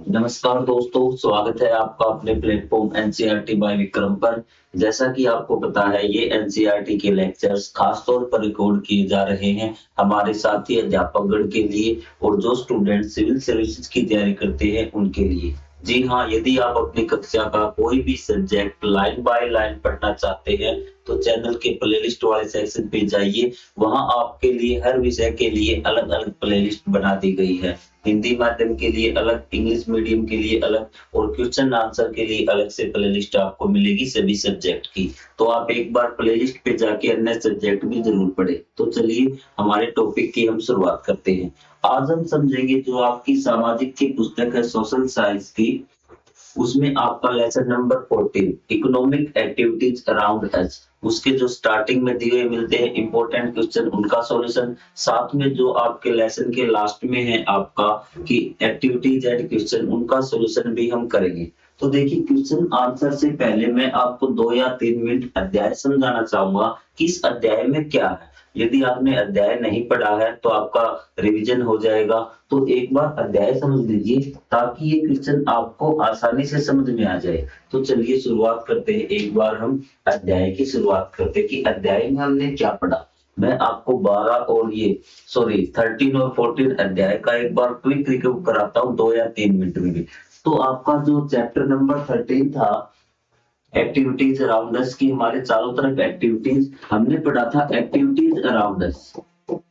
नमस्कार दोस्तों, स्वागत है आपका अपने प्लेटफॉर्म एनसीईआरटी बाय विक्रम पर। जैसा कि आपको पता है, ये एनसीईआरटी के लेक्चर्स खास तौर पर रिकॉर्ड किए जा रहे हैं हमारे साथी अध्यापकगण के लिए और जो स्टूडेंट सिविल सर्विसेज की तैयारी करते हैं उनके लिए। जी हाँ, यदि आप अपनी कक्षा का कोई भी सब्जेक्ट लाइन बाय लाइन पढ़ना चाहते हैं तो चैनल के प्लेलिस्ट वाले सेक्शन पे जाइए। वहां आपके लिए हर विषय के लिए अलग-अलग प्लेलिस्ट बना दी गई है। हिंदी माध्यम के लिए अलग, इंग्लिश मीडियम के लिए अलग और क्वेश्चन आंसर के लिए अलग से प्लेलिस्ट आपको मिलेगी सभी सब्जेक्ट की। तो आप एक बार प्लेलिस्ट पे जाके अन्य सब्जेक्ट भी जरूर पढ़ें। तो चलिए हमारे टॉपिक की हम शुरुआत करते हैं। आज हम समझेंगे जो आपकी सामाजिक की पुस्तक है सोशल साइंस की, उसमें आपका lesson number 14 economic activities around us, उसके जो स्टार्टिंग में दिए मिलते हैं इंपॉर्टेंट क्वेश्चन, उनका सॉल्यूशन। साथ में जो आपके लेसन के लास्ट में है आपका कि एक्टिविटीज एंड क्वेश्चन, उनका सॉल्यूशन भी हम करेंगे। तो देखिए, क्वेश्चन आंसर से पहले मैं आपको 2 या 3 मिनट अध्याय समझाना चाहूंगा कि इस अध्याय में क्या है। यदि आपने अध्याय नहीं पढ़ा है तो आपका रिवीजन हो जाएगा। तो एक बार अध्याय समझ लीजिए ताकि ये क्वेश्चन आपको आसानी से समझ में आ जाए। तो चलिए शुरुआत करते हैं। एक बार हम अध्याय की शुरुआत करते हैं कि अध्याय में हमने क्या पढ़ा। मैं आपको 12 और ये 13 और 14 अध्याय का एक बार क्विक रिव्यू कराता हूँ 2 या 3 मिनट में भी। तो आपका जो चैप्टर नंबर 13 था एक्टिविटीज अराउंड अस की, हमारे चारों तरफ एक्टिविटीज, हमने पढ़ा था एक्टिविटीज अराउंड अस।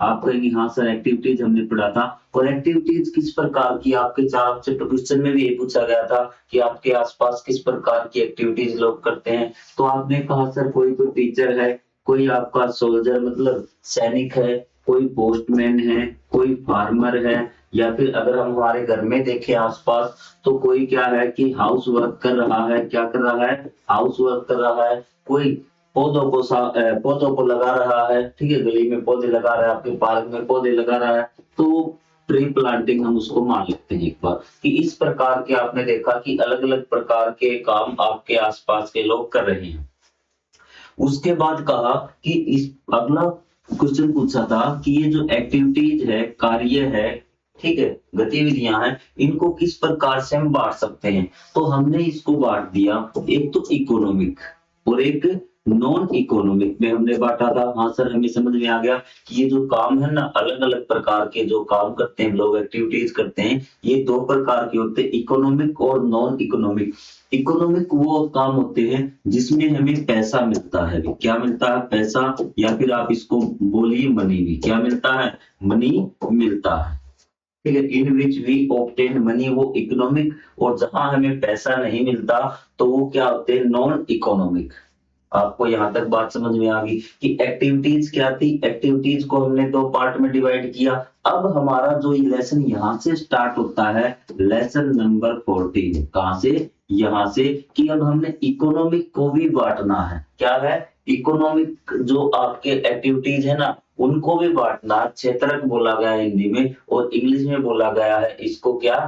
आप कहेंगे हाँ सर एक्टिविटीज हमने पढ़ा था। और एक्टिविटीज किस प्रकार की, आपके चार से क्वेश्चन में भी ये पूछा गया था कि आपके आसपास किस प्रकार की एक्टिविटीज लोग करते हैं। तो आपने कहा सर कोई तो टीचर है, कोई आपका सोल्जर मतलब सैनिक है, कोई पोस्टमैन है, कोई फार्मर है, या फिर अगर हम हमारे घर में देखें आसपास तो कोई क्या है कि हाउस वर्क कर रहा है। क्या कर रहा है? हाउस वर्क कर रहा है। कोई पौधों को लगा रहा है, ठीक है, गली में पौधे लगा रहा है, आपके पार्क में पौधे लगा रहा है। तो ट्री प्लांटिंग हम उसको मान लेते हैं एक बार कि इस प्रकार के आपने देखा कि अलग अलग प्रकार के काम आपके आसपास के लोग कर रहे हैं। उसके बाद कहा कि इस अगला क्वेश्चन पूछा था कि ये जो एक्टिविटीज है, कार्य है, ठीक है, गतिविधियां हैं, इनको किस प्रकार से हम बांट सकते हैं। तो हमने इसको बांट दिया, एक तो इकोनॉमिक और एक नॉन इकोनॉमिक में हमने बांटा था। हाँ सर हमें समझ में आ गया कि ये जो काम है ना, अलग अलग प्रकार के जो काम करते हैं लोग, एक्टिविटीज करते हैं, ये दो प्रकार के होते हैं, इकोनॉमिक और नॉन इकोनॉमिक। इकोनॉमिक वो काम होते हैं जिसमें हमें पैसा मिलता है। क्या मिलता है? पैसा, या फिर आप इसको बोलिए मनी भी। क्या मिलता है? मनी मिलता है, ठीक है। In which we obtain money, वो इकोनॉमिक। और जहां हमें पैसा नहीं मिलता तो वो क्या होते हैं? Non economic. आपको यहाँ तक बात समझ में आ गई कि एक्टिविटीज क्या थी। एक्टिविटीज को हमने दो पार्ट में डिवाइड किया। अब हमारा जो लेसन यहाँ से स्टार्ट होता है, लेसन नंबर 14, कहां से? यहाँ से, कि अब हमने इकोनॉमिक को भी बांटना है। क्या है? इकोनॉमिक जो आपके एक्टिविटीज है ना, उनको भी बांटना। क्षेत्रक बोला गया है हिंदी में, और इंग्लिश में बोला गया है इसको क्या,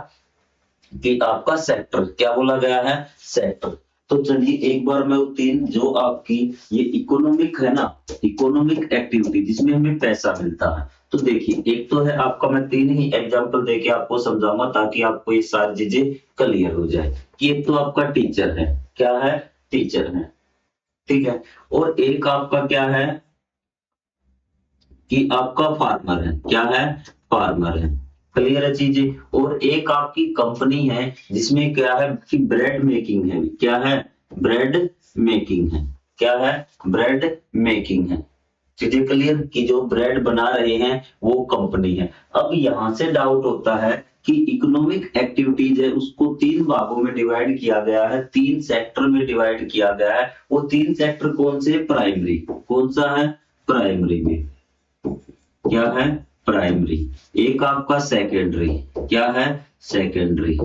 कि आपका सेक्टर। क्या बोला गया है? सेक्टर। तो चलिए एक बार मैं तीन जो आपकी ये इकोनॉमिक है ना, इकोनॉमिक एक्टिविटी जिसमें हमें पैसा मिलता है। तो देखिए, एक तो है आपका, मैं तीन ही एग्जांपल देके आपको समझाऊंगा ताकि आपको ये सारी चीजें क्लियर हो जाए। कि एक तो आपका टीचर है। क्या है? टीचर है, ठीक है। और एक आपका क्या है कि आपका फार्मर है। क्या है? फार्मर है। क्लियर है चीजें। और एक आपकी कंपनी है जिसमें क्या है कि ब्रेड मेकिंग है। क्या है? ब्रेड मेकिंग है। क्या है? ब्रेड मेकिंग है। चीजें क्लियर कि जो ब्रेड बना रहे हैं वो कंपनी है। अब यहां से डाउट होता है कि इकोनॉमिक एक्टिविटीज है उसको तीन भागों में डिवाइड किया गया है, तीन सेक्टर में डिवाइड किया गया है। वो तीन सेक्टर कौन से? प्राइमरी। कौन सा है? प्राइमरी में। क्या है? प्राइमरी। एक आपका सेकेंडरी। क्या है? सेकेंडरी।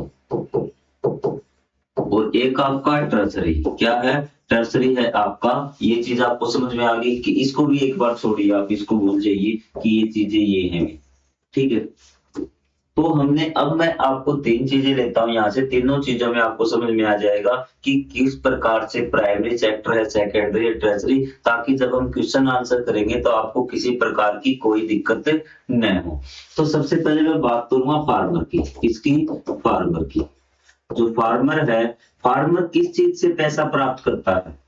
और एक आपका टर्सरी। क्या है? टर्सरी है आपका। ये चीज आपको समझ में आ गई कि इसको भी एक बार छोड़िए, आप इसको भूल जाइए कि ये चीजें ये हैं, ठीक है। तो हमने, अब मैं आपको तीन चीजें लेता हूं यहाँ से, तीनों चीजों में आपको समझ में आ जाएगा कि किस प्रकार से प्राइमरी सेक्टर है, सेकेंडरी है, टर्सरी, ताकि जब हम क्वेश्चन आंसर करेंगे तो आपको किसी प्रकार की कोई दिक्कत न हो। तो सबसे पहले मैं बात करूंगा फार्मर की। किसकी? फार्मर की। जो फार्मर है, फार्मर किस चीज से पैसा प्राप्त करता है?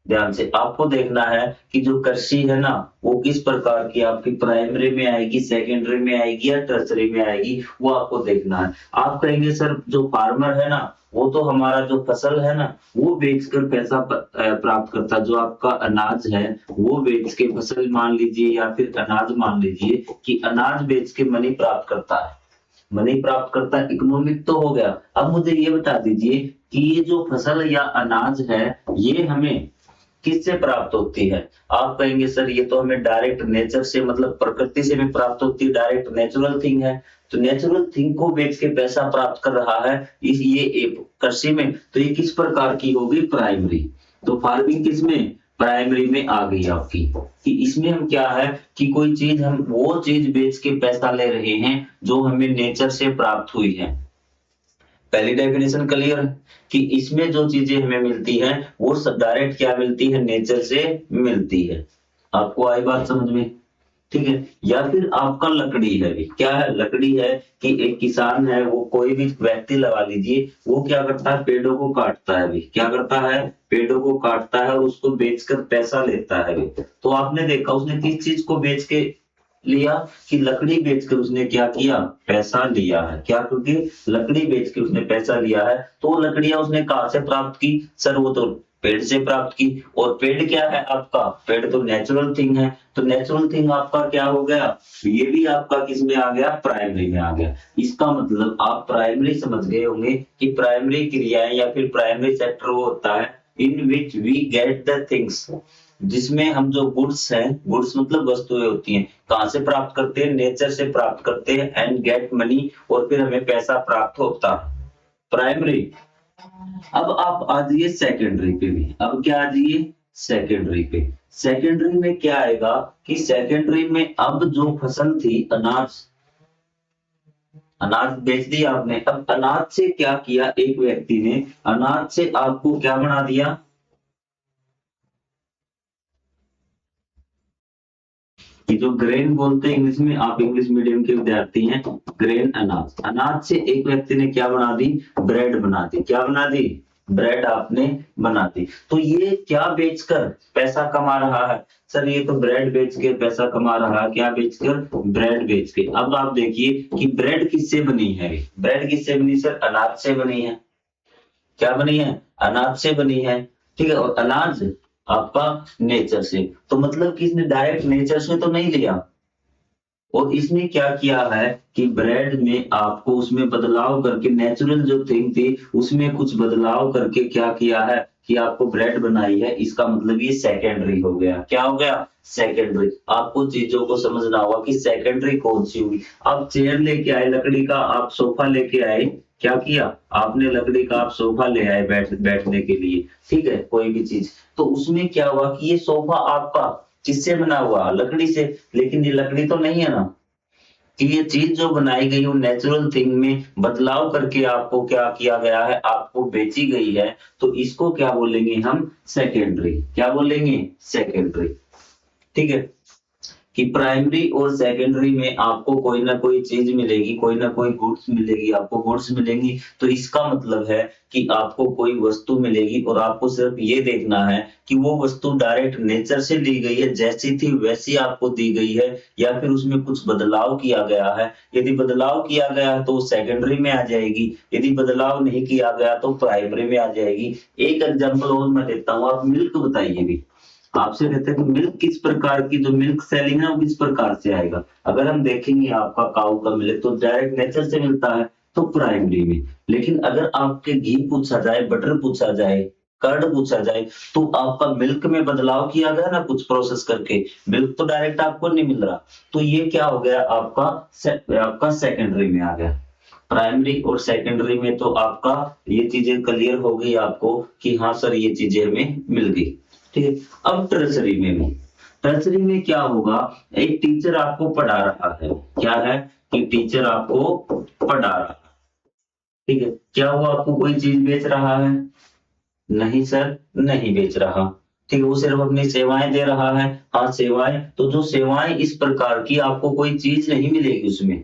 ध्यान से आपको देखना है कि जो कृषि है ना, वो किस प्रकार की आपकी प्राइमरी में आएगी, सेकेंडरी में आएगी या टर्सरी में आएगी, वो आपको देखना है। आप कहेंगे सर जो फार्मर है ना, वो तो हमारा जो फसल है ना, वो बेचकर पैसा प्राप्त करता है। जो आपका अनाज है वो बेच के, फसल मान लीजिए या फिर अनाज मान लीजिए कि अनाज बेच के मनी प्राप्त करता है, मनी प्राप्त करता है, इकोनॉमिक तो हो गया। अब मुझे ये बता दीजिए कि ये जो फसल या अनाज है, ये हमें किससे प्राप्त होती है? आप कहेंगे सर ये तो हमें डायरेक्ट नेचर से, मतलब प्रकृति से भी प्राप्त होती है, डायरेक्ट नेचुरल थिंग है। तो नेचुरल थिंग को बेच के पैसा प्राप्त कर रहा है इस ये कृषि में, तो ये किस प्रकार की होगी? प्राइमरी। तो फार्मिंग किसमें? प्राइमरी में आ गई आपकी। कि इसमें हम क्या है कि कोई चीज, हम वो चीज बेच के पैसा ले रहे हैं जो हमें नेचर से प्राप्त हुई है। पहली डेफिनेशन क्लियर है कि इसमें जो चीजें हमें मिलती हैं वो डायरेक्ट क्या मिलती है? नेचर से मिलती है। आपको आई बात समझ में? ठीक है। या फिर आपका लकड़ी है, भी क्या है? लकड़ी है कि एक किसान है, वो कोई भी व्यक्ति लगा लीजिए, वो क्या करता है? पेड़ों को काटता है, भी क्या करता है? पेड़ों को काटता है और उसको बेचकर पैसा लेता है भी। तो आपने देखा उसने किस चीज को बेच के लिया? कि लकड़ी बेचकर उसने क्या किया? पैसा लिया है। क्या? क्योंकि लकड़ी बेच के उसने पैसा लिया है। तो वो लकड़ियां उसने कहां से प्राप्त की? सर वो तो पेड़ से प्राप्त की। और पेड़ क्या है आपका? पेड़ तो नेचुरल थिंग है। तो नेचुरल थिंग आपका क्या हो गया? ये भी आपका किस में आ गया? प्राइमरी में आ गया। इसका मतलब आप प्राइमरी समझ गए होंगे कि प्राइमरी क्रियाएं या फिर प्राइमरी सेक्टर वो होता है in which we get the things, जिसमें हम जो गुड्स हैं, गुड्स मतलब वस्तुएं होती हैं, कहां से प्राप्त करते हैं? नेचर से प्राप्त करते हैं। एंड गेट मनी, और फिर हमें पैसा प्राप्त होता है। प्राइमरी। अब आप आ जाइए सेकेंडरी पे भी। अब क्या आ जाइए? सेकेंडरी पे। सेकेंडरी में क्या आएगा कि सेकेंडरी में अब जो फसल थी, अनाज, अनाज बेच दिया आपने। अब अनाज से क्या किया एक व्यक्ति ने? अनाज से आपको क्या बना दिया? कि जो ग्रेन बोलते हैं इंग्लिश में, आप इंग्लिश मीडियम के विद्यार्थी हैं, ग्रेन अनाज। अनाज से एक व्यक्ति ने क्या बना दी? ब्रेड बना दी। क्या बना दी? ब्रेड आपने बना दी। तो ये क्या बेचकर पैसा कमा रहा है? सर ये तो ब्रेड बेच के पैसा कमा रहा है। क्या बेचकर? ब्रेड बेच के। अब आप देखिए कि ब्रेड किससे बनी है? ब्रेड किससे बनी? सर अनाज से बनी है। क्या बनी है? अनाज से बनी है। ठीक है। और अनाज आपका नेचर से, तो मतलब कि इसने डायरेक्ट नेचर से तो नहीं लिया। और इसने क्या किया है कि ब्रेड में आपको उसमें बदलाव करके, नेचुरल जो थिंग थी उसमें कुछ बदलाव करके क्या किया है कि आपको ब्रेड बनाई है। इसका मतलब ये सेकेंडरी हो गया। क्या हो गया? सेकेंडरी। आपको चीजों को समझना होगा कि सेकेंडरी कौन सी हुई। आप चेयर लेके आए लकड़ी का, आप सोफा लेके आए, क्या किया आपने? लकड़ी का आप सोफा ले आए बैठने के लिए, ठीक है, कोई भी चीज। तो उसमें क्या हुआ कि ये सोफा आपका किससे बना हुआ? लकड़ी से। लेकिन ये लकड़ी तो नहीं है ना, कि ये चीज जो बनाई गई वो नेचुरल थिंग में बदलाव करके आपको क्या किया गया है? आपको बेची गई है। तो इसको क्या बोलेंगे हम? सेकेंडरी। क्या बोलेंगे? सेकेंडरी। ठीक है। कि प्राइमरी और सेकेंडरी में आपको कोई ना कोई चीज मिलेगी, कोई ना कोई गुड्स मिलेगी, आपको गुड्स मिलेंगी। तो इसका मतलब है कि आपको कोई वस्तु मिलेगी और आपको सिर्फ ये देखना है कि वो वस्तु डायरेक्ट नेचर से ली गई है, जैसी थी वैसी आपको दी गई है, या फिर उसमें कुछ बदलाव किया गया है। यदि बदलाव किया गया तो सेकेंडरी में आ जाएगी, यदि बदलाव नहीं किया गया तो प्राइमरी में आ जाएगी। एक एग्जांपल और मैं देता हूँ, आप मिल्क बताइए भी। आपसे कहते हैं कि मिल्क किस प्रकार की, जो मिल्क सेलिंग है वो किस प्रकार से आएगा? अगर हम देखेंगे आपका काऊ का मिल्क तो डायरेक्ट नेचर से मिलता है, तो प्राइमरी में। लेकिन अगर आपके घी पूछा जाए, बटर पूछा जाए, कर्ड पूछा जाए, तो आपका मिल्क में बदलाव किया गया ना कुछ प्रोसेस करके, मिल्क तो डायरेक्ट आपको नहीं मिल रहा। तो ये क्या हो गया आपका? आपका सेकेंडरी में आ गया। प्राइमरी और सेकेंडरी में तो आपका ये चीजें क्लियर हो गई आपको कि हाँ सर ये चीजें हमें मिल गई। ठीक है। अब टर्सरी में भी, टर्सरी में क्या होगा? एक टीचर आपको पढ़ा रहा है। क्या है? कि टीचर आपको पढ़ा रहा है। ठीक है। क्या वो आपको कोई चीज बेच रहा है? नहीं सर, नहीं बेच रहा। ठीक है। वो सिर्फ अपनी सेवाएं दे रहा है। हाँ सेवाएं, तो जो सेवाएं इस प्रकार की आपको कोई चीज नहीं मिलेगी उसमें।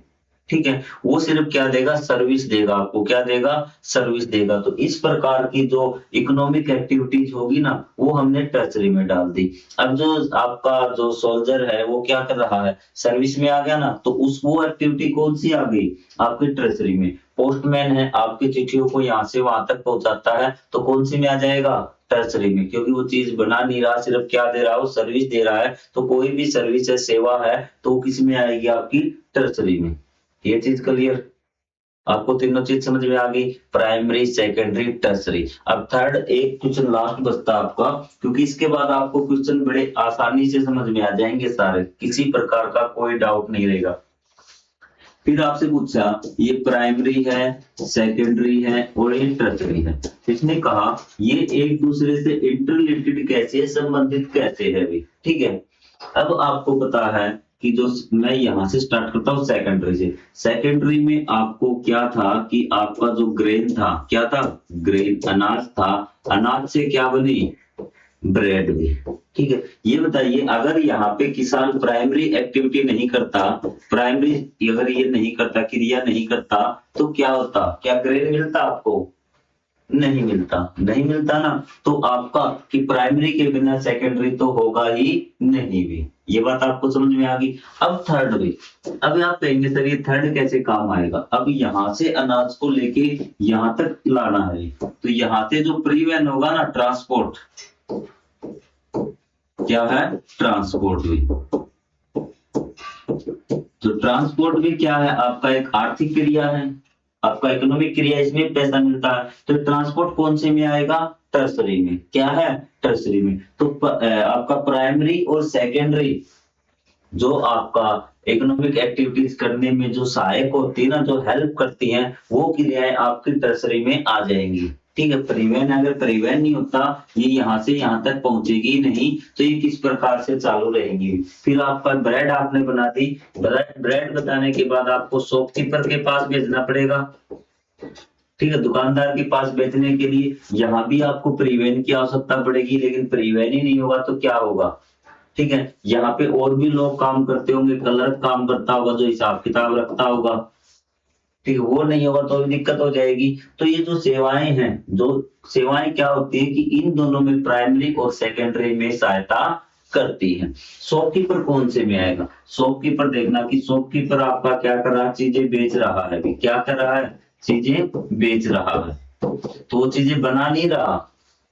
ठीक है, वो सिर्फ क्या देगा, सर्विस देगा आपको, क्या देगा, सर्विस देगा। तो इस प्रकार की जो इकोनॉमिक एक्टिविटीज होगी ना, वो हमने टर्सरी में डाल दी। अब जो आपका जो सोल्जर है वो क्या कर रहा है, सर्विस में आ गया ना, तो उस वो एक्टिविटी कौन सी आ गई आपकी टर्सरी में। पोस्टमैन है, आपकी चिट्ठियों को यहाँ से वहां तक पहुंचाता है, तो कौन सी में आ जाएगा, टर्सरी में, क्योंकि वो चीज बना नहीं रहा, सिर्फ क्या दे रहा है, वो सर्विस दे रहा है। तो कोई भी सर्विस है, सेवा है, तो वो किस में आएगी, आपकी टर्सरी में। ये चीज क्लियर, आपको तीनों चीज समझ में आ गई, प्राइमरी सेकेंडरी टर्सरी। अब थर्ड एक क्वेश्चन लास्ट बचता आपका, क्योंकि इसके बाद आपको क्वेश्चन बड़े आसानी से समझ में आ जाएंगे सारे, किसी प्रकार का कोई डाउट नहीं रहेगा। फिर आपसे पूछा ये प्राइमरी है, सेकेंडरी है और ये टर्सरी है। इसने कहा ये एक दूसरे से इंटररिलेटेड कैसे है, संबंधित कैसे है भी, ठीक है। अब आपको पता है कि जो मैं यहां से स्टार्ट करता हूँ सेकेंडरी से। सेकेंडरी में आपको क्या था कि आपका जो ग्रेन था, क्या था, ग्रेन अनाज था, अनाज से क्या बनी, ब्रेड भी, ठीक है। ये बताइए अगर यहाँ पे किसान प्राइमरी एक्टिविटी नहीं करता, प्राइमरी अगर ये नहीं करता, क्रिया नहीं करता, तो क्या होता, क्या ग्रेन मिलता आपको, नहीं मिलता, नहीं मिलता ना। तो आपका कि प्राइमरी के बिना सेकेंडरी तो होगा ही नहीं भी, ये बात आपको समझ में आ गई। अब थर्ड भी, अब आप कहेंगे सर ये थर्ड कैसे काम आएगा। अब यहाँ से अनाज को लेके यहाँ तक लाना है, तो यहाँ से जो परिवहन होगा ना, ट्रांसपोर्ट, क्या है, ट्रांसपोर्ट भी। तो ट्रांसपोर्ट भी क्या है, आपका एक आर्थिक क्रिया है, आपका इकोनॉमिक क्रिया, इसमें पैसा मिलता है। तो ट्रांसपोर्ट कौन से में आएगा, टर्सरी में, क्या है, टर्सरी में। तो आपका प्राइमरी और सेकेंडरी जो आपका इकोनॉमिक एक्टिविटीज करने में जो सहायक होती है ना, जो हेल्प करती हैं, वो क्रियाएं आपकी टर्सरी में आ जाएंगी, ठीक है। परिवहन, अगर परिवहन नहीं होता, ये यहाँ से यहाँ तक पहुंचेगी नहीं, तो ये किस प्रकार से चालू रहेंगी। फिर आपका ब्रेड आपने बना दी, ब्रेड बताने के बाद आपको शॉपकीपर के पास भेजना पड़ेगा, ठीक है, दुकानदार के पास बेचने के लिए। यहाँ भी आपको परिवहन की आवश्यकता पड़ेगी, लेकिन परिवहन ही नहीं होगा तो क्या होगा, ठीक है। यहाँ पे और भी लोग काम करते होंगे, क्लर्क काम करता होगा, जो हिसाब किताब रखता होगा, ठीक है, वो नहीं होगा तो दिक्कत हो जाएगी। तो ये जो सेवाएं हैं, जो सेवाएं क्या होती है कि इन दोनों में, प्राइमरी और सेकेंडरी में सहायता करती है। शॉपकीपर कौन से में आएगा, शॉपकीपर देखना कि शॉपकीपर आपका क्या कर रहा है, चीजें बेच रहा है, क्या कर रहा है, चीजें बेच रहा है। तो वो चीजें बना नहीं रहा,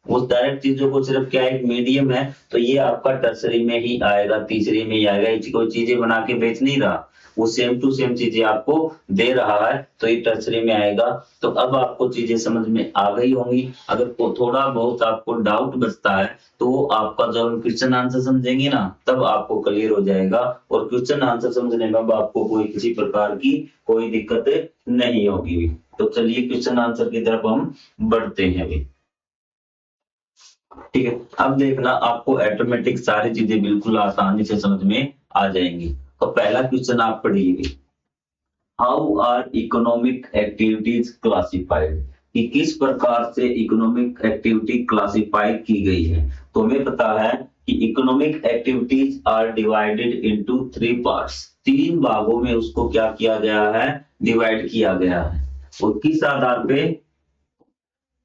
उस डायरेक्ट चीजों को सिर्फ क्या एक मीडियम है, तो ये आपका टर्सरी में ही आएगा, तीसरी में ही आएगा। ये कोई चीजें बना के बेच नहीं रहा, वो सेम टू सेम चीजें आपको दे रहा है, तो ये टर्सरी में आएगा। तो अब आपको चीजें समझ में आ गई होंगी। अगर थोड़ा बहुत आपको डाउट बचता है, तो वो आपका जब क्वेश्चन आंसर समझेंगे ना, तब आपको क्लियर हो जाएगा। और क्वेश्चन आंसर समझने में अब आपको कोई किसी प्रकार की कोई दिक्कत नहीं होगी। तो चलिए क्वेश्चन आंसर की तरफ हम बढ़ते हैं अभी, ठीक है। अब देखना आपको ऑटोमेटिक सारी चीजें बिल्कुल आसानी से समझ में आ जाएंगी। तो पहला क्वेश्चन आप पढ़िए, how are economic activities classified, कि किस प्रकार से इकोनॉमिक एक्टिविटी क्लासिफाई की गई है। तो हमें पता है कि economic activities are divided into 3 parts, 3 भागों में उसको क्या किया गया है, डिवाइड किया गया है। और किस आधार पे,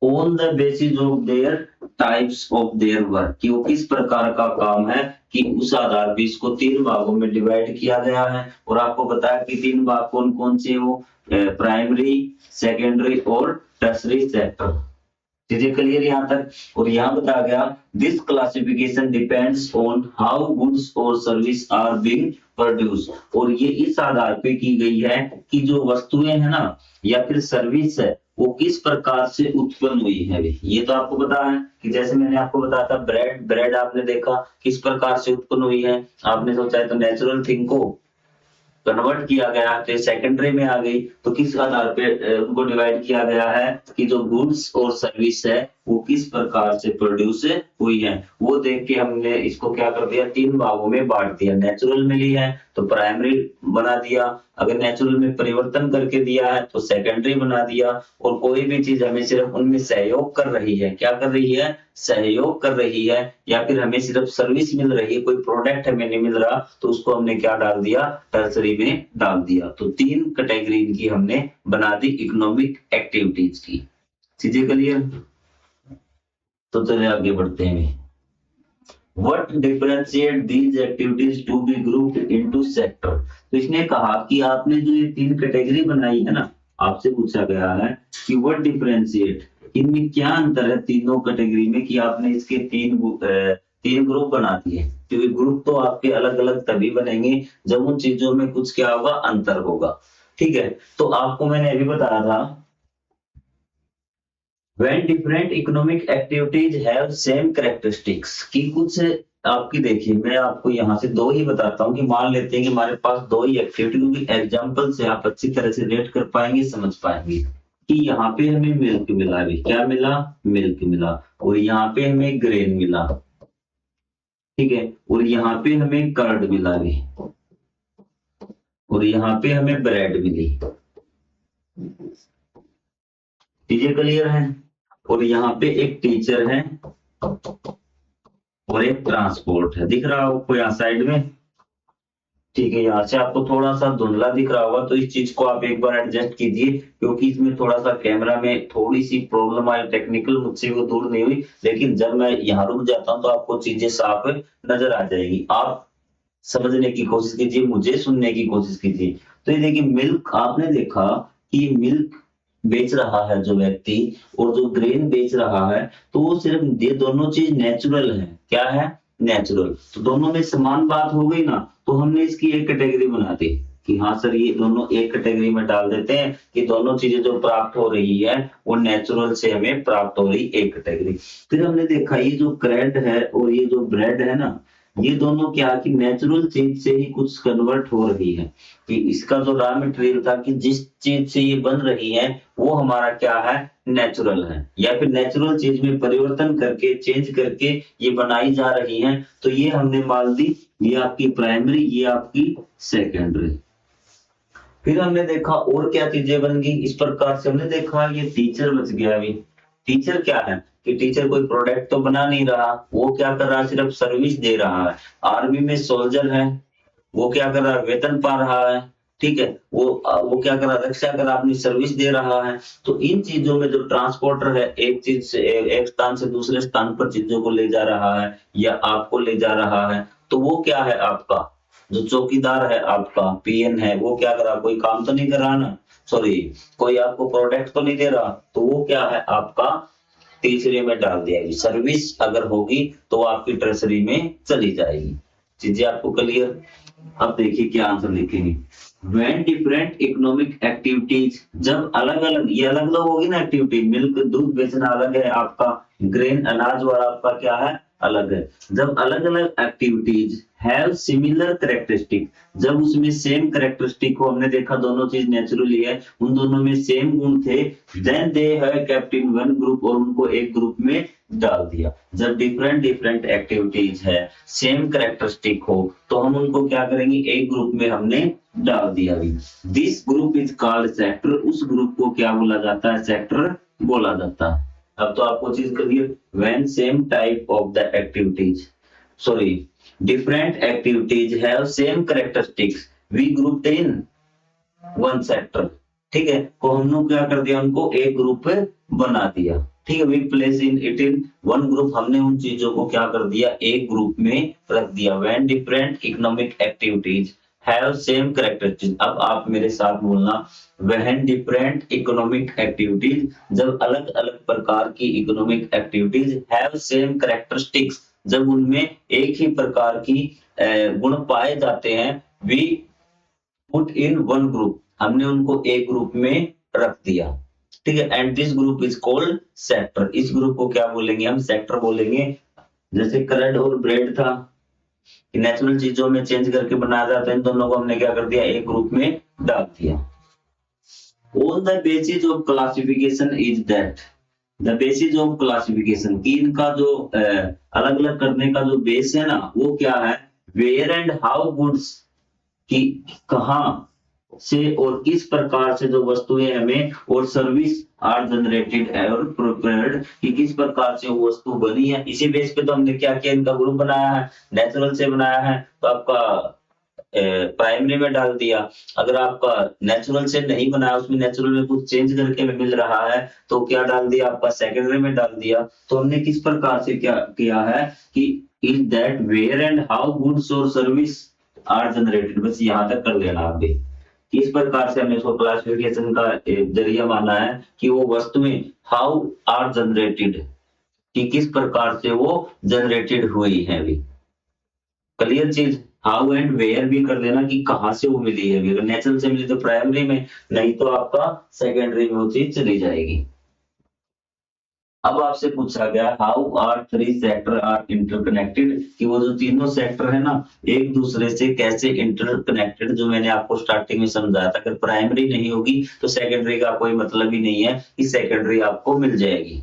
on the basis of their types of their work, कि वो किस प्रकार का काम है, कि उस आधार पर इसको 3 भागों में डिवाइड किया गया है। और आपको पता है कि 3 भाग कौन कौन से, वो प्राइमरी, सेकेंडरी और टर्सरी सेक्टर। चीजें क्लियर यहाँ तक। और यहाँ बताया गया this classification depends on how goods और सर्विस आर बीइंग प्रोड्यूस, और ये इस आधार पे की गई है कि जो वस्तुएं है ना, या फिर सर्विस है, वो किस प्रकार से उत्पन्न हुई है। ये तो आपको पता है कि जैसे मैंने आपको बताया था, ब्रेड, ब्रेड आपने देखा किस प्रकार से उत्पन्न हुई है, आपने सोचा है तो नेचुरल थिंग को कन्वर्ट किया गया, तो सेकेंडरी में आ गई। तो किस आधार पे उनको डिवाइड किया गया है कि जो गुड्स और सर्विस है वो किस प्रकार से प्रोड्यूस हुई है वो देख के हमने इसको क्या कर दिया, 3 भागों में बांट दिया। नेचुरल मिली है तो प्राइमरी बना दिया, अगर नेचुरल में परिवर्तन करके दिया है तो सेकेंडरी बना दिया, और कोई भी चीज हमें सिर्फ उनमें सहयोग कर रही है, क्या कर रही है, सहयोग कर रही है, या फिर हमें सिर्फ सर्विस मिल रही है, कोई प्रोडक्ट हमें नहीं मिल रहा, तो उसको हमने क्या डाल दिया, टर्सरी में डाल दिया। तो 3 कैटेगरी इनकी हमने बना दी इकोनॉमिक एक्टिविटीज की। चीजें क्लियर? तो चलिए आगे बढ़ते हैं। What differentiate these activities to be grouped into sector? तो इसने कहा कि आपने जो ये 3 कैटेगरी बनाई है ना, आपसे पूछा गया है कि what differentiate, इनमें क्या अंतर है तीनों कैटेगरी में, कि आपने इसके 3 ग्रुप बना दिए। क्योंकि ग्रुप तो आपके अलग अलग तभी बनेंगे जब उन चीजों में कुछ क्या होगा, अंतर होगा। ठीक है, तो आपको मैंने अभी बताया था when different economic activities have same characteristics, कि कुछ आपकी, देखिए मैं आपको यहाँ से 2 ही बताता हूँ, कि मान लेते हैं कि हमारे पास 2 ही एक्टिविटी, क्योंकि एग्जांपल से आप अच्छी तरह से रिलेट कर पाएंगे, समझ पाएंगे। कि यहाँ पे हमें मिल्क मिला, अभी क्या मिला, मिल्क मिला, और यहाँ पे हमें ग्रेन मिला, ठीक है, और यहाँ पे हमें कर्ड मिला भी, और यहाँ पे हमें ब्रेड मिली। चीजें क्लियर है? और यहाँ पे एक टीचर है और एक ट्रांसपोर्ट है, दिख रहा हो आपको यहाँ साइड में? ठीक है, यहाँ से आपको थोड़ा सा धुंधला दिख रहा होगा, तो इस चीज को आप एक बार एडजस्ट कीजिए, क्योंकि इसमें थोड़ा सा कैमरा में थोड़ी सी प्रॉब्लम आई, टेक्निकल, मुझसे वो दूर नहीं हुई, लेकिन जब मैं यहाँ रुक जाता हूँ तो आपको चीजें साफ नजर आ जाएगी। आप समझने की कोशिश कीजिए, मुझे सुनने की कोशिश कीजिए। तो ये देखिए, मिल्क आपने देखा कि मिल्क बेच रहा है जो व्यक्ति, और जो ग्रेन बेच रहा है, तो वो सिर्फ ये दोनों चीज नेचुरल है। क्या है, नेचुरल। तो दोनों में समान बात हो गई ना, तो हमने इसकी एक कैटेगरी बना दी कि हाँ सर, ये दोनों एक कैटेगरी में डाल देते हैं, कि दोनों चीजें जो प्राप्त हो रही है वो नेचुरल से हमें प्राप्त हो रही, एक कैटेगरी। फिर हमने देखा ये जो क्रेड है और ये जो ब्रेड है ना, ये दोनों क्या कि नेचुरल चीज से ही कुछ कन्वर्ट हो रही है, कि इसका जो रॉ मटेरियल था, कि जिस चीज से ये बन रही है वो हमारा क्या है, नेचुरल है, या फिर नेचुरल चीज में परिवर्तन करके, चेंज करके ये बनाई जा रही है। तो ये हमने मान दी, ये आपकी प्राइमरी, ये आपकी सेकेंडरी। फिर हमने देखा और क्या चीजें बन गई, इस प्रकार से हमने देखा ये टीचर बच गया। अभी टीचर क्या है, कि टीचर कोई प्रोडक्ट तो बना नहीं रहा, वो क्या कर रहा है, सिर्फ सर्विस दे रहा है। आर्मी में सोल्जर है, वो क्या कर रहा है, वेतन पा रहा है, ठीक है, वो क्या कर रहा है, रक्षा कर अपनी सर्विस दे रहा है। तो इन चीजों में जो ट्रांसपोर्टर है, एक चीज से एक स्थान से दूसरे स्थान पर चीजों को ले जा रहा है, या आपको ले जा रहा है, तो वो क्या है, आपका जो चौकीदार है, आपका पीएन है, वो क्या कर रहा, कोई काम तो नहीं कर रहा ना, सॉरी, कोई आपको प्रोडक्ट तो नहीं दे रहा, तो वो क्या है, आपका तीसरे में डाल दिया। सर्विस अगर होगी तो वो आपकी ट्रेजरी में चली जाएगी। चीजें आपको क्लियर? अब देखिए क्या आंसर लिखेंगे। When different economic activities, जब अलग अलग, ये अलग अलग होगी ना एक्टिविटी, मिल्क दूध बेचना अलग है आपका, ग्रेन अनाज वाला आपका क्या है, अलग है। जब अलग अलग एक्टिविटीज हैव सिमिलर कैरेक्टरिस्टिक, जब उसमें सेम कैरेक्टरिस्टिक हो, हमने देखा दोनों चीज नेचुरली है, उन दोनों में सेम गुण थे, then they have kept in one group, और उनको एक ग्रुप में डाल दिया। जब डिफरेंट डिफरेंट एक्टिविटीज है, सेम कैरेक्टरिस्टिक हो, तो हम उनको क्या करेंगे, एक ग्रुप में हमने डाल दिया। This group is called sector, उस ग्रुप को क्या बोला जाता है, सेक्टर बोला जाता है। अब तो आपको चीज क्लियर। When same type of the activities, sorry, different activities have same characteristics, we grouped in one sector, ठीक है, तो हमने क्या कर दिया, उनको एक ग्रुप बना दिया, ठीक है, we place in it in one group, हमने उन चीजों को क्या कर दिया, एक ग्रुप में रख दिया। When different economic activities have same characteristics, अब आप मेरे साथ बोलना, व्हेन डिफरेंट इकोनॉमिक एक्टिविटीज, जब अलग अलग प्रकार की economic activities have same characteristics, जब उनमें एक ही प्रकार की गुण पाए जाते हैं, we put in one group, हमने उनको एक ग्रुप में रख दिया, ठीक है, and this group is called sector, इस ग्रुप को क्या बोलेंगे, हम सेक्टर बोलेंगे। जैसे कर्ड और ब्रेड था, नेचुरल चीजों में चेंज करके बनाया जाता है, इन दोनों को हमने क्या कर दिया, एक ग्रुप में डाल दिया। On the basis of classification is that, the basis of classification की इनका जो अलग अलग करने का जो बेस है ना वो क्या है, वेयर एंड हाउ गुड्स की कहाँ से और किस प्रकार से जो वस्तुएं हमें और सर्विस आर जनरेटेड और प्रिपेयर्ड कि किस प्रकार से वो वस्तु बनी है। इसी बेस पे तो हमने क्या किया, इनका ग्रुप बनाया है, नेचुरल से बनाया है तो आपका प्राइमरी में डाल दिया। अगर आपका नेचुरल से नहीं बनाया, उसमें नेचुरल में कुछ चेंज करके में मिल रहा है तो क्या डाल दिया, आपका सेकेंडरी में डाल दिया। तो हमने किस प्रकार से क्या किया है कि is that where and how goods और सर्विस आर जनरेटेड, बस यहाँ तक कर लेना आप भी। किस प्रकार से हमने इसको क्लासिफिकेशन का जरिया माना है कि वो वस्तुएं हाउ आर जनरेटेड कि किस प्रकार से वो जनरेटेड हुई है अभी। क्लियर चीज, हाउ एंड वेयर भी कर देना कि कहां से वो मिली है। अगर नेचुरल से मिली तो प्राइमरी में, नहीं तो आपका सेकेंडरी में वो चीज चली जाएगी। अब आपसे पूछा गया how are three sector are interconnected कि वो जो तीनों सेक्टर है ना एक दूसरे से कैसे इंटरकनेक्टेड, जो मैंने आपको स्टार्टिंग में समझाया था। अगर प्राइमरी नहीं होगी तो सेकेंडरी का कोई मतलब ही नहीं है कि सेकेंडरी आपको मिल जाएगी।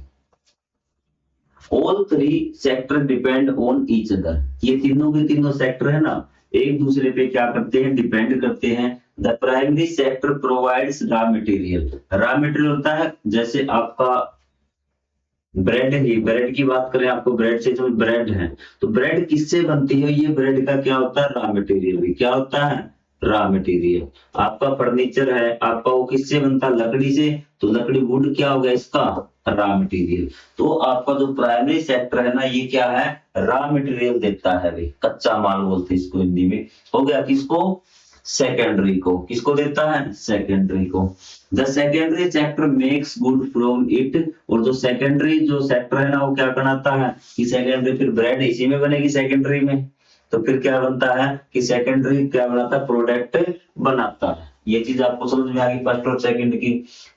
All three sector depend on each other, ये तीनों के तीनों सेक्टर है ना एक दूसरे पे क्या करते हैं, डिपेंड करते हैं। The primary sector provides raw material, raw material होता है जैसे आपका ब्रेड ही, ब्रेड की बात करें, आपको ब्रेड से जो ब्रेड है तो ब्रेड किससे बनती है, ये ब्रेड का क्या होता है, रॉ मटेरियल भी क्या होता है, रॉ मटेरियल। आपका फर्नीचर है आपका वो किससे बनता है, लकड़ी से, तो लकड़ी वुड क्या हो गया इसका, रॉ मटेरियल। तो आपका जो प्राइमरी सेक्टर है ना ये क्या है, रॉ मटेरियल देता है भाई, कच्चा माल बोलते हैं इसको हिंदी में। हो गया किसको, सेकेंडरी को, किसको देता है, सेकेंडरी को। The secondary sector makes good from it, और जो सेकेंडरी जो सेक्टर है ना वो क्या बनाता है कि सेकेंडरी फिर ब्रेड इसी में बनेगी सेकेंडरी में, तो फिर क्या बनता है कि सेकेंडरी क्या बनाता है, प्रोडक्ट बनाता है। ये चीज आपको समझ में आ गई फर्स्ट और सेकंड की।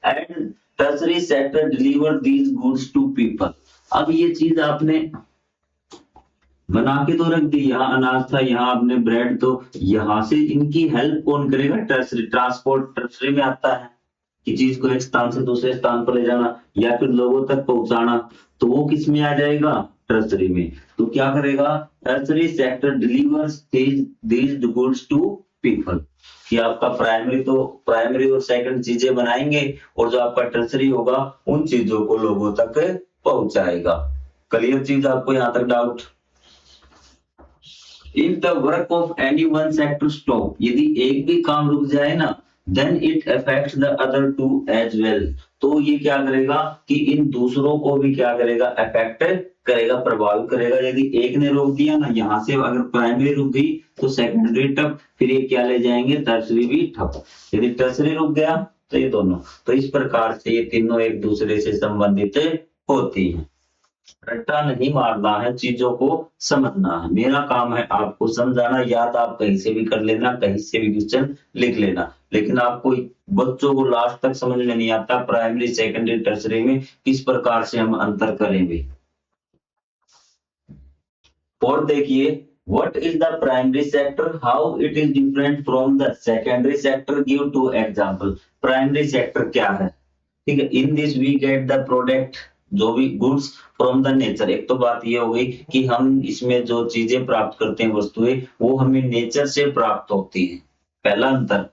And tertiary sector deliver these goods to people, अब ये चीज आपने बना के तो रख दी, यहाँ अनाज था यहाँ आपने ब्रेड, तो यहाँ से इनकी हेल्प कौन करेगा, टर्सरी, ट्रांसपोर्ट टर्सरी में आता है कि चीज को एक स्थान से दूसरे स्थान पर ले जाना या फिर लोगों तक पहुंचाना, तो वो किस में आ जाएगा, टर्सरी में। तो क्या करेगा, tertiary sector delivers these goods to people, कि आपका प्राइमरी तो प्राइमरी और सेकंड चीजें बनाएंगे और जो आपका टर्सरी होगा उन चीजों को लोगों तक पहुंचाएगा। क्लियर चीज, आपको यहाँ तक doubt. If the work of any one sector stop, यदि एक भी काम रुक जाए ना, then it affects the other two as well, तो ये क्या करेगा कि इन दूसरों को भी क्या करेगा, अफेक्ट करेगा, प्रभावित करेगा। यदि एक ने रोक दिया ना, यहाँ से अगर प्राइमरी रुक गई तो सेकेंडरी ठप, फिर ये क्या ले जाएंगे, टर्सरी भी ठप। यदि टर्सरी रुक गया तो ये दोनों, तो इस प्रकार से ये तीनों एक दूसरे से संबंधित होती है। रट्टा नहीं मारना है, चीजों को समझना है। मेरा काम है आपको समझाना, याद आप कहीं से भी कर लेना, कहीं से भी क्वेश्चन लिख लेना, लेकिन आपको बच्चों को लास्ट तक समझ में नहीं आता प्राइमरी सेकेंडरी टर्सरी में किस प्रकार से हम अंतर करेंगे। और देखिए, what is the primary sector, how it is different from the secondary sector, give two example। Primary sector क्या है, ठीक है, in this we get the product, जो भी गुड्स फ्रॉम द नेचर। एक तो बात ये हो गई कि हम इसमें जो चीजें प्राप्त करते हैं वस्तुएं वो हमें नेचर से प्राप्त होती है, पहला अंतर।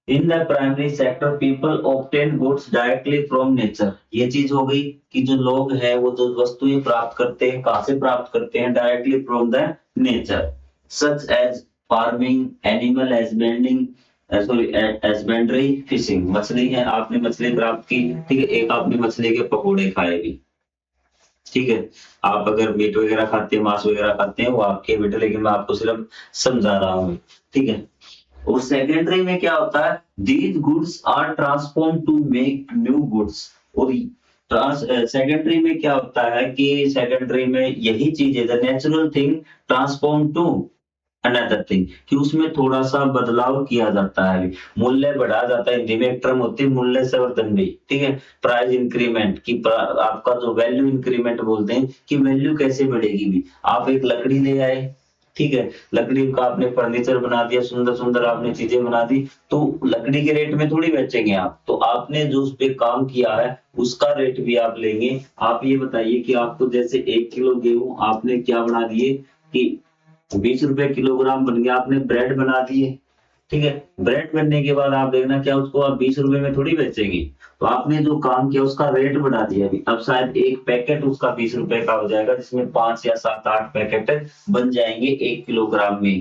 In the primary sector people obtain goods directly from nature, ये चीज हो गई कि जो लोग हैं वो जो वस्तुएं प्राप्त करते हैं कहां से प्राप्त करते हैं, directly from the nature, such as farming, animal husbanding, sorry husbandry, fishing. मछली है, आपने मछली प्राप्त की, ठीक है, एक आपने मछली के पकोड़े खाए भी, ठीक है। आप अगर मीट वगैरह खाते हैं, मांस वगैरह खाते हैं वो आपके बेटे, लेकिन मैं आपको सिर्फ समझा रहा हूँ, ठीक है। और सेकेंडरी में क्या होता है, these goods are transform to make new goods. और सेकेंडरी में क्या होता है कि सेकेंडरी में यही चीज है, the natural thing transform to another thing, कि उसमें थोड़ा सा बदलाव किया जाता है, मूल्य बढ़ा जाता है। हिंदी में एक टर्म होती है मूल्य संवर्धन भी, ठीक है, प्राइस इंक्रीमेंट की, आपका जो वैल्यू इंक्रीमेंट बोलते हैं कि वैल्यू कैसे बढ़ेगी भी। आप एक लकड़ी ले आए, ठीक है, लकड़ी का आपने फर्नीचर बना दिया, सुंदर सुंदर आपने चीजें बना दी, तो लकड़ी के रेट में थोड़ी बेचेंगे आप, तो आपने जो उस पे काम किया है उसका रेट भी आप लेंगे। आप ये बताइए कि आपको जैसे 1 किलो गेहूं आपने क्या बना दिए कि 20 रुपए किलोग्राम बन गया, आपने ब्रेड बना दिए, ठीक है, ब्रेड बनने के बाद आप देखना क्या उसको आप 20 रुपए में थोड़ी बेचेंगे, तो आपने जो काम किया उसका रेट बढ़ा दिया अभी, अब शायद एक पैकेट उसका 20 रुपए का हो जाएगा, जिसमें 5 या 7-8 पैकेट बन जाएंगे 1 किलोग्राम में ही।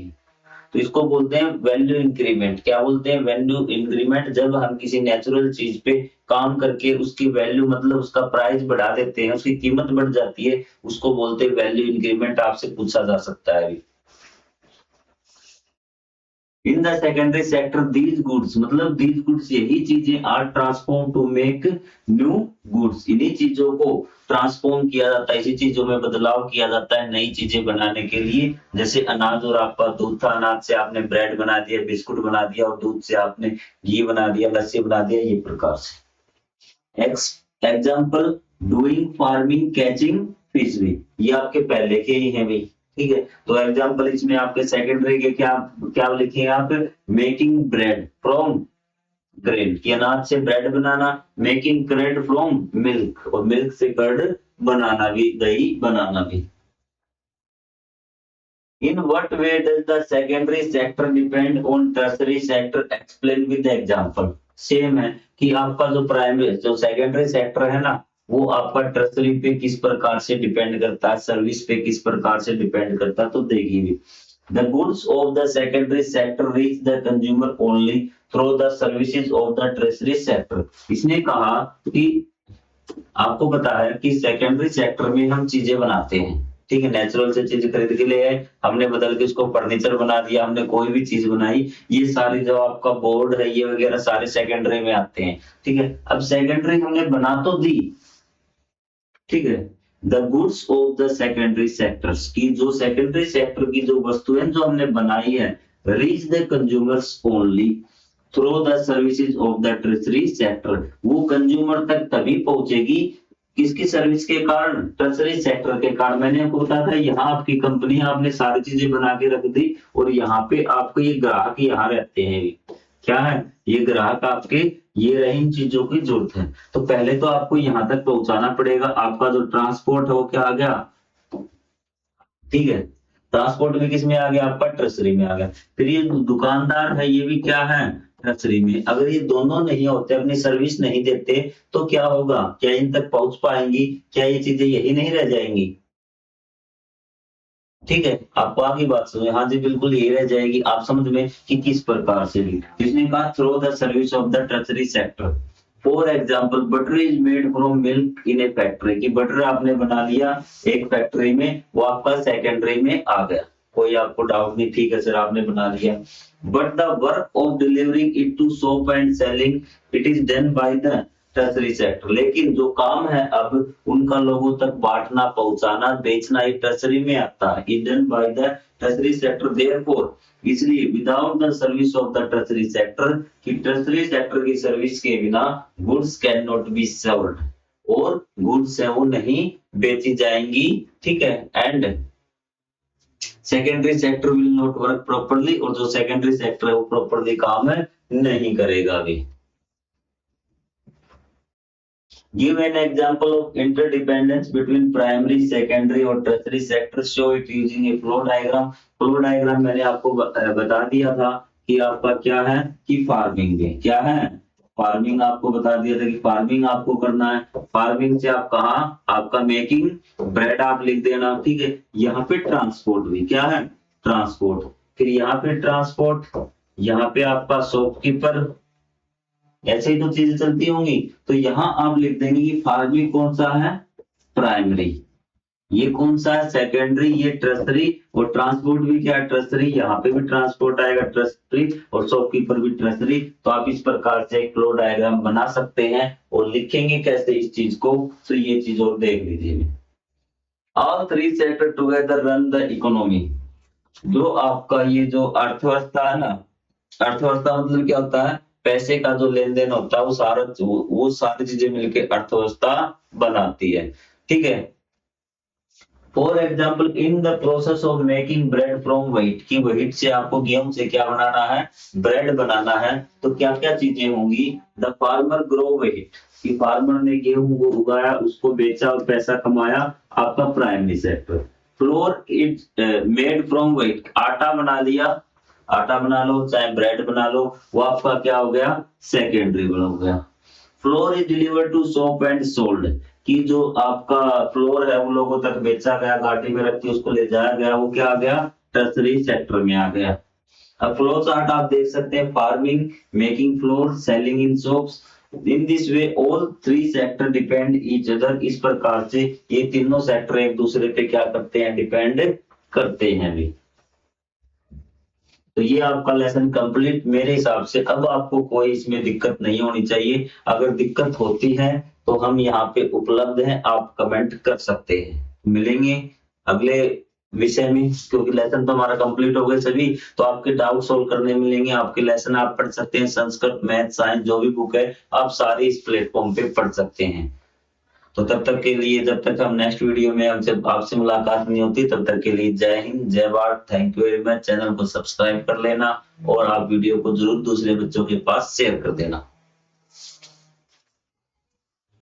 तो इसको बोलते हैं वैल्यू इंक्रीमेंट। क्या बोलते हैं? Value increment. जब हम किसी नेचुरल चीज पे काम करके उसकी वैल्यू मतलब उसका प्राइस बढ़ा देते हैं, उसकी कीमत बढ़ जाती है, उसको बोलते हैं वैल्यू इंक्रीमेंट। आपसे पूछा जा सकता है अभी। In the secondary sector these goods, मतलब दीज गुड्स यही चीजें are transform to make new goods, इन्हीं चीजों को ट्रांसफॉर्म किया जाता है, इसी चीजों में बदलाव किया जाता है नई चीजें बनाने के लिए। जैसे अनाज और आपका दूध था, अनाज से आपने ब्रेड बना दिया, बिस्कुट बना दिया, और दूध से आपने घी बना दिया, लस्सी बना दिया, ये प्रकार से। Example doing farming catching fishery, ये आपके पहले के ही हैं भाई, ठीक है। तो एग्जाम्पल इसमें आपके सेकेंडरी के क्या क्या लिखे आप? मेकिंग ब्रेड फ्रॉम ग्रेन, कि अनाज से ब्रेड बनाना, मेकिंग कर्ड फ्रॉम मिल्क, और मिल्क से कर्ड बनाना भी, दही बनाना भी। In what way does the secondary sector depend on tertiary sector? Explain with the example. Same है कि आपका जो प्राइमरी जो सेकेंडरी सेक्टर है ना, वो आपका टर्सरी पे किस प्रकार से डिपेंड करता है, सर्विस पे किस प्रकार से डिपेंड करता है, तो देखिए the goods of the secondary sector reach the consumer only through the services of the tertiary sector। इसने कहा कि आपको पता है कि सेकेंडरी सेक्टर में हम चीजें बनाते हैं, ठीक है, नेचुरल से चीज खरीद के ले आए, हमने बदल के उसको फर्नीचर बना दिया, हमने कोई भी चीज बनाई, ये सारी जो आपका बोर्ड है ये वगैरह सारे सेकेंडरी में आते हैं, ठीक है। अब सेकेंडरी हमने बना तो दी, ठीक है, the goods of the secondary sectors, की जो सेकेंडरी सेक्टर की जो वस्तुएं जो हमने बनाई है, reach the consumers only through the services of the tertiary sector, वो कंज्यूमर तक तभी पहुंचेगी किसकी सर्विस के कारण? टर्सरी सेक्टर के कारण। मैंने आपको बताया था यहाँ आपकी कंपनी, आपने सारी चीजें बना के रख दी, और यहाँ पे आपको ये ग्राहक यहाँ रहते हैं, क्या है ये ग्राहक आपके, ये रही इन चीजों की जरूरत है, तो पहले तो आपको यहाँ तक पहुंचाना पड़ेगा। आपका जो ट्रांसपोर्ट है वो क्या आ गया, ठीक है, ट्रांसपोर्ट भी किस में आ गया? आपका ट्रेजरी में आ गया। फिर ये दुकानदार है, ये भी क्या है? ट्रेजरी में। अगर ये दोनों नहीं होते, अपनी सर्विस नहीं देते, तो क्या होगा? क्या इन तक पहुंच पाएंगी? क्या ये चीजें यही नहीं रह जाएंगी? ठीक है, आपको आगे बात सुनिए, हाँ जी बिल्कुल यही रह जाएगी। आप समझ में कि किस प्रकार से भी इसने कहा through the service of the tertiary sector. For example butter is made from milk in A factory, की बटर आपने बना लिया एक फैक्ट्री में, वो आपका सेकेंडरी में आ गया, कोई आपको डाउट नहीं, ठीक है सर आपने बना लिया। But the work of delivering it to shop and selling it is done by the tertiary sector, लेकिन जो काम है अब उनका लोगों तक बांटना, पहुंचाना, बेचना, ये टर्सरी में आता है, done by the tertiary sector. Therefore, इसलिए without the service of the tertiary sector, कि टर्सरी सेक्टर की सर्विस के बिना goods can not be sold, और गुड्स है वो नहीं बेची जाएंगी, ठीक है। And secondary sector will not work properly, और जो सेकेंडरी सेक्टर है वो प्रॉपर्ली काम है नहीं करेगा अभी। Give an example of interdependence between primary, secondary और tertiary sector. Show it using a flow diagram. Flow diagram मैंने आपको बता दिया था कि आपका क्या है कि फार्मिंग है, क्या है फार्मिंग, आपको बता दिया था कि फार्मिंग आपको करना है। फार्मिंग से आप कहा आपका मेकिंग ब्रेड आप लिख देना, ठीक है। यहाँ पे ट्रांसपोर्ट भी क्या है, ट्रांसपोर्ट। फिर यहाँ पे ट्रांसपोर्ट, यहाँ पे आपका शॉपकीपर, ऐसे ही तो चीजें चलती होंगी। तो यहां आप लिख देंगे कि फार्मिंग कौन सा है, प्राइमरी, ये कौन सा है, सेकेंडरी, ये टर्सरी, और ट्रांसपोर्ट भी क्या है, टर्सरी, यहाँ पे भी ट्रांसपोर्ट आएगा टर्सरी, और शॉपकीपर भी टर्सरी। तो आप इस प्रकार से एक फ्लो डायग्राम बना सकते हैं, और लिखेंगे कैसे इस चीज को, तो ये चीज और देख लीजिए। All three sector together run the economy, जो आपका ये जो अर्थव्यवस्था है ना, अर्थव्यवस्था मतलब क्या होता है, पैसे का जो लेन देन होता है, वो सारी चीजें मिलकर अर्थव्यवस्था बनाती है, ठीक है। For example in the process of making bread from wheat, की व्हीट से आपको गेहूं से क्या बनाना है, ब्रेड बनाना है, तो क्या क्या चीजें होंगी। द फार्मर ग्रो व्हीट, कि फार्मर ने गेहूं को उगाया, उसको बेचा और पैसा कमाया, आपका primary sector. Floor is made from wheat, आटा बना लिया, आटा बना लो चाहे ब्रेड बना लो, वो आपका क्या हो गया, सेकेंडरी हो गया। Flour is delivered to shop and sold, कि जो आपका फ्लोर है उन लोगों तक बेचा गया, गाड़ी में रख के उसको ले जाया गया, वो क्या आ गया, टर्सरी सेक्टर में आ गया। अब फ्लो चार्ट आप देख सकते हैं, farming, making floor, selling in shops, in this way all three sector depend each other, इस प्रकार से ये तीनों सेक्टर एक दूसरे पे क्या करते हैं, डिपेंड करते हैं भी। तो ये आपका लेसन कंप्लीट मेरे हिसाब से। अब आपको कोई इसमें दिक्कत नहीं होनी चाहिए, अगर दिक्कत होती है तो हम यहाँ पे उपलब्ध हैं, आप कमेंट कर सकते हैं। मिलेंगे अगले विषय में, क्योंकि लेसन तो हमारा कंप्लीट हो गए सभी, तो आपके डाउट सोल्व करने मिलेंगे, आपके लेसन आप पढ़ सकते हैं, संस्कृत, मैथ, साइंस जो भी बुक है आप सारी इस प्लेटफॉर्म पे पढ़ सकते हैं। तो तब तक के लिए, जब तक हम नेक्स्ट वीडियो में हमसे आपसे मुलाकात नहीं होती, तब तक के लिए जय हिंद, जय Bharat, thank you very much. Channel को सब्सक्राइब कर लेना और आप वीडियो को जरूर दूसरे बच्चों के पास शेयर कर देना।